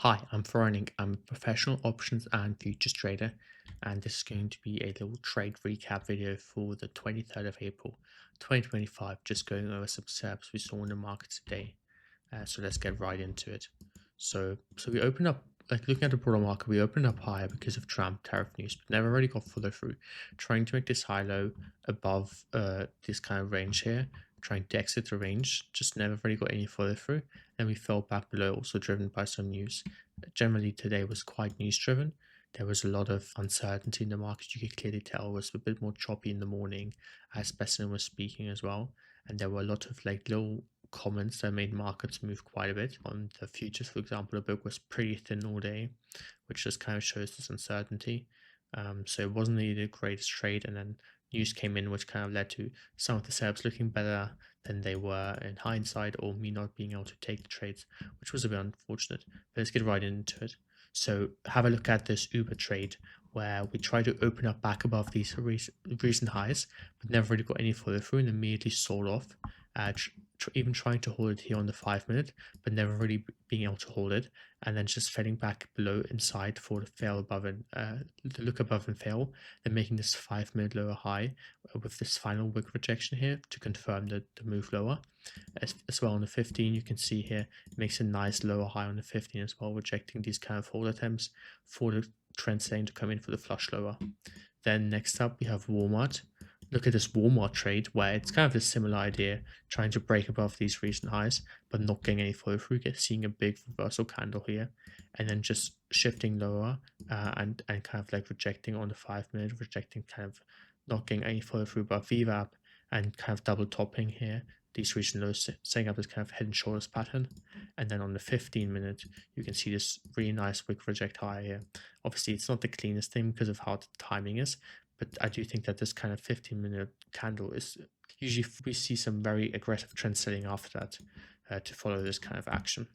Hi, I'm Veronik. I'm a professional options and futures trader, and this is going to be a little trade recap video for the 23rd of April 2025, just going over some setups we saw in the market today. So let's get right into it. So we opened up, like looking at the broader market, we opened up higher because of Trump tariff news, but never really got follow through, trying to make this high low above this kind of range here, trying to exit the range, just never really got any follow through. And we fell back below, also driven by some news. Generally, today was quite news driven. There was a lot of uncertainty in the market. You could clearly tell it was a bit more choppy in the morning as Besson was speaking as well. And there were a lot of like little comments that made markets move quite a bit. On the futures, for example, the book was pretty thin all day, which just kind of shows this uncertainty. So it wasn't really the greatest trade. And then news came in, which kind of led to some of the setups looking better than they were in hindsight, or me not being able to take the trades, which was a bit unfortunate. But let's get right into it. So have a look at this Uber trade where we try to open up back above these recent highs, but never really got any follow through and immediately sold off. Even trying to hold it here on the 5 minute, but never really being able to hold it, and then just falling back below inside for the fail above and the look above and fail, then making this 5 minute lower high with this final wick rejection here to confirm the move lower. As well on the 15, you can see here it makes a nice lower high on the 15 as well, rejecting these kind of hold attempts for the trend saying to come in for the flush lower. Then next up we have Walmart. Look at this Walmart trade where it's kind of a similar idea, trying to break above these recent highs, but not getting any follow through, seeing a big reversal candle here, and then just shifting lower and kind of like rejecting on the 5 minute, rejecting kind of not getting any follow through above VWAP and kind of double topping here. These recent lows setting up this kind of head and shoulders pattern. And then on the 15 minute, you can see this really nice wick reject high here. Obviously, it's not the cleanest thing because of how the timing is, but I do think that this kind of 15-minute candle is usually we see some very aggressive trend setting after that to follow this kind of action.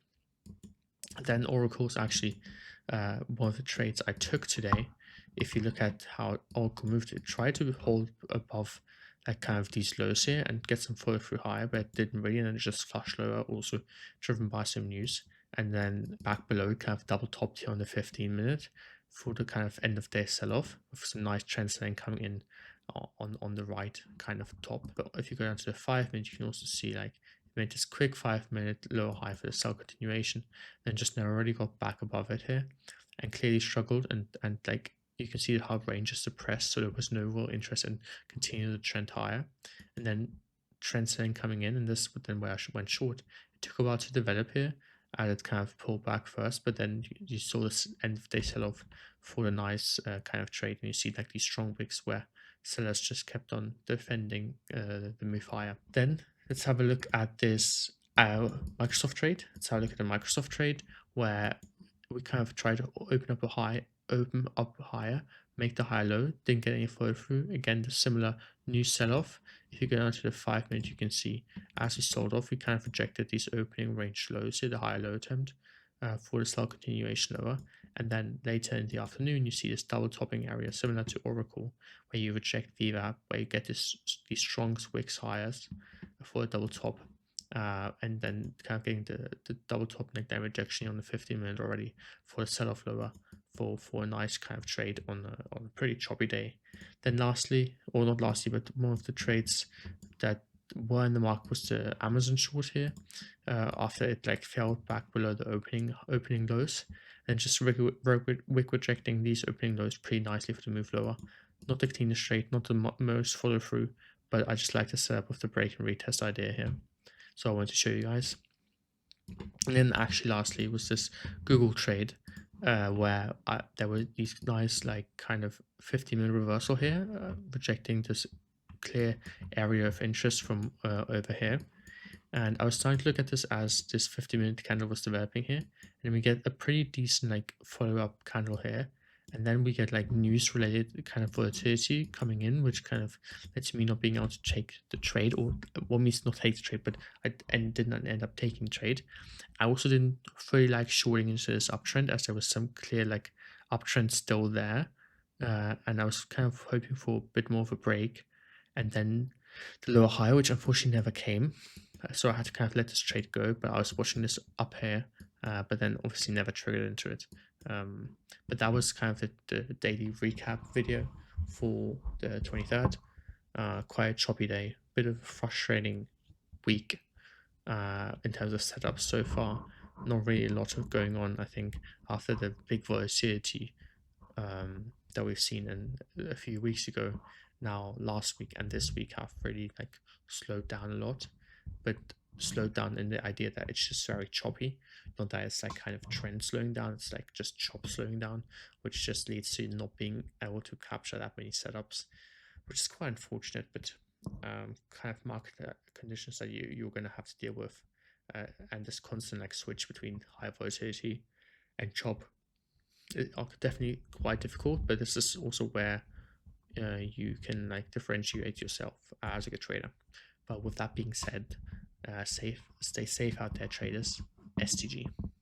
Then Oracle is actually one of the trades I took today. If you look at how Oracle moved, it tried to hold above like kind of these lows here and get some follow through higher, but it didn't really, and then it just flushed lower, also driven by some news. And then back below, kind of double topped here on the 15 minute for the kind of end of day sell off with some nice trend setting coming in on the right kind of top. But if you go down to the 5 minute, you can also see like made this quick 5 minute lower high for the sell continuation, then just never really got back above it here and clearly struggled and like you can see how range is suppressed, so there was no real interest in continuing the trend higher. And then trend setting coming in, and this then where I went short. It took a while to develop here, and it kind of pulled back first, but then you saw this end of day sell off for a nice kind of trade, and you see like these strong wicks where sellers just kept on defending the move higher. Then let's have a look at this Microsoft trade. Let's have a look at the Microsoft trade where we kind of try to open up higher, make the high low, didn't get any follow through. Again, the similar new sell off. If you go down to the 5 minute, you can see as we sold off, we kind of rejected these opening range lows here, the higher low attempt for the sell continuation lower. And then later in the afternoon, you see this double topping area similar to Oracle, where you reject VWAP, where you get these strong wicks highs for a double top, and then kind of getting the double top neckline rejection on the 15 minute already for the sell off lower for a nice kind of trade on a pretty choppy day. Then lastly, or not lastly, but one of the trades that were in the market was the Amazon short here, after it like fell back below the opening lows and just wick rejecting these opening lows pretty nicely for the move lower. Not the cleanest trade, not the most follow through, but I just like the setup of the break and retest idea here. So I wanted to show you guys. And then actually lastly was this Google trade where there were these nice like kind of 15-minute reversal here, rejecting this clear area of interest from over here. And I was starting to look at this as this 50-minute candle was developing here. And then we get a pretty decent like follow-up candle here. And then we get like news related kind of volatility coming in, which kind of lets me not being able to take the trade, or well, means not take the trade, but I did not end up taking the trade. I also didn't fully like shorting into this uptrend as there was some clear like uptrend still there. And I was kind of hoping for a bit more of a break and then the lower high, which unfortunately never came. So I had to kind of let this trade go, but I was watching this up here but then obviously never triggered into it. But that was kind of the daily recap video for the 23rd. Quite a choppy day, bit of a frustrating week in terms of setup so far. Not really a lot of going on. I think after the big volatility that we've seen in a few weeks ago, now last week and this week have really like slowed down a lot, but slowed down in the idea that it's just very choppy, not that it's like kind of trend slowing down. It's like just chop slowing down, which just leads to not being able to capture that many setups, which is quite unfortunate. But kind of market conditions that you're going to have to deal with, and this constant like switch between high volatility and chop are definitely quite difficult. But this is also where you can like differentiate yourself as a good trader. But with that being said, stay safe out there, traders. STG.